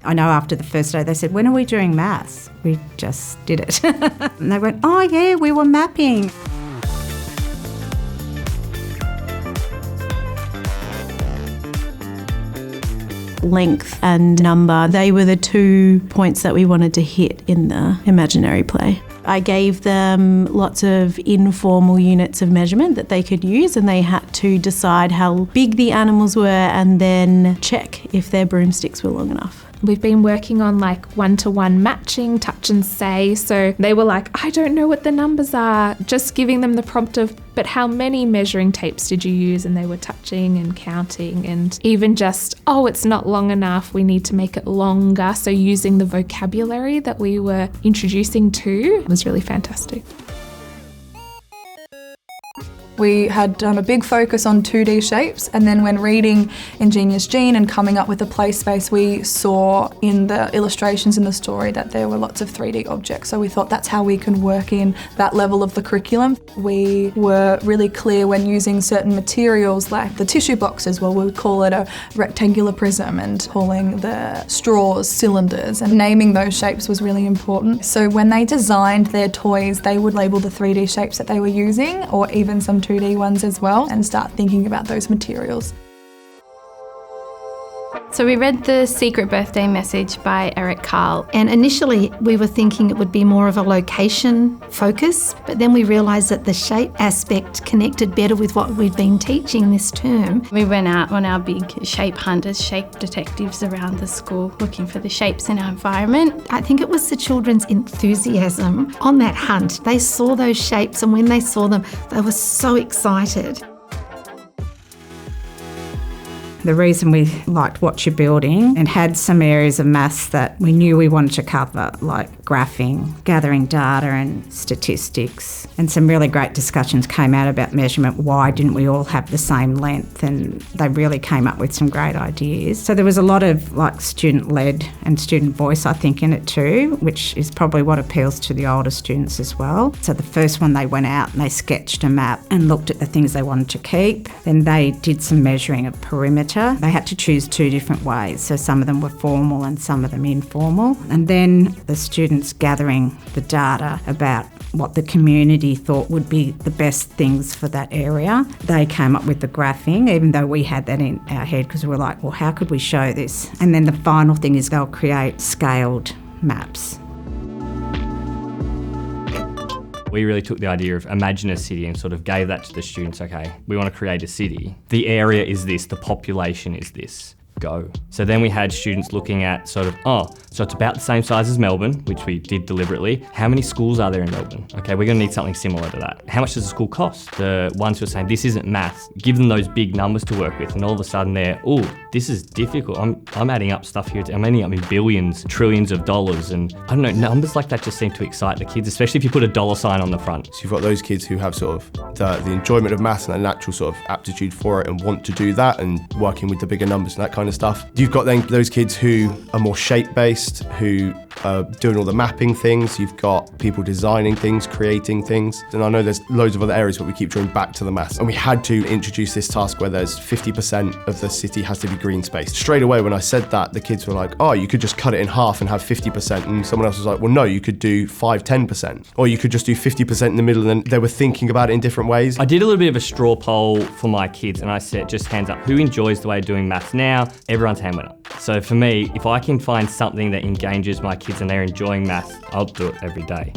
I know after the first day they said, when are we doing maths? We just did it. And they went, oh yeah, we were mapping. Length and number, they were the 2 points that we wanted to hit in the imaginary play. I gave them lots of informal units of measurement that they could use, and they had to decide how big the animals were and then check if their broomsticks were long enough. We've been working on like one-to-one matching, touch and say. So they were like, I don't know what the numbers are. Just giving them the prompt of, but how many measuring tapes did you use? And they were touching and counting, and even just, oh, it's not long enough, we need to make it longer. So using the vocabulary that we were introducing to was really fantastic. We had done a big focus on 2D shapes, and then when reading Ingenious Jean and coming up with a play space, we saw in the illustrations in the story that there were lots of 3D objects. So we thought that's how we can work in that level of the curriculum. We were really clear when using certain materials like the tissue boxes, well, we would call it a rectangular prism, and calling the straws cylinders, and naming those shapes was really important. So when they designed their toys, they would label the 3D shapes that they were using, or even some 2D ones as well, and start thinking about those materials. So we read The Secret Birthday Message by Eric Carle, and initially we were thinking it would be more of a location focus, but then we realised that the shape aspect connected better with what we'd been teaching this term. We went out on our big shape hunters, shape detectives around the school, looking for the shapes in our environment. I think it was the children's enthusiasm on that hunt. They saw those shapes, and when they saw them, they were so excited. The reason we liked Whatcha Building and had some areas of maths that we knew we wanted to cover, like graphing, gathering data and statistics, and some really great discussions came out about measurement. Why didn't we all have the same length? And they really came up with some great ideas. So there was a lot of like student-led and student voice, I think, in it too, which is probably what appeals to the older students as well. So the first one, they went out and they sketched a map and looked at the things they wanted to keep. Then they did some measuring of perimeter. They had to choose 2 different ways, so some of them were formal and some of them informal. And then the students gathering the data about what the community thought would be the best things for that area. They came up with the graphing, even though we had that in our head, because we were like, well, how could we show this? And then the final thing is they'll create scaled maps. We really took the idea of imagine a city and sort of gave that to the students. Okay, we want to create a city. The area is this, the population is this. Go. So then we had students looking at sort of, so it's about the same size as Melbourne, which we did deliberately. How many schools are there in Melbourne? Okay, we're going to need something similar to that. How much does a school cost? The ones who are saying this isn't maths, give them those big numbers to work with, and all of a sudden they're, this is difficult. I'm adding up stuff here. I'm adding up in billions, trillions of dollars, and I don't know, numbers like that just seem to excite the kids, especially if you put a dollar sign on the front. So you've got those kids who have sort of the enjoyment of maths and a natural sort of aptitude for it and want to do that and working with the bigger numbers and that kind of stuff. You've got then those kids who are more shape-based, who are doing all the mapping things. You've got people designing things, creating things. And I know there's loads of other areas, but we keep drawing back to the maths. And we had to introduce this task where there's 50% of the city has to be green space. Straight away when I said that, the kids were like, you could just cut it in half and have 50%. And someone else was like, well, no, you could do 10%. Or you could just do 50% in the middle. And then they were thinking about it in different ways. I did a little bit of a straw poll for my kids, and I said, just hands up, who enjoys the way of doing maths now? Everyone's hand went up. So for me, if I can find something that engages my kids and they're enjoying maths, I'll do it every day.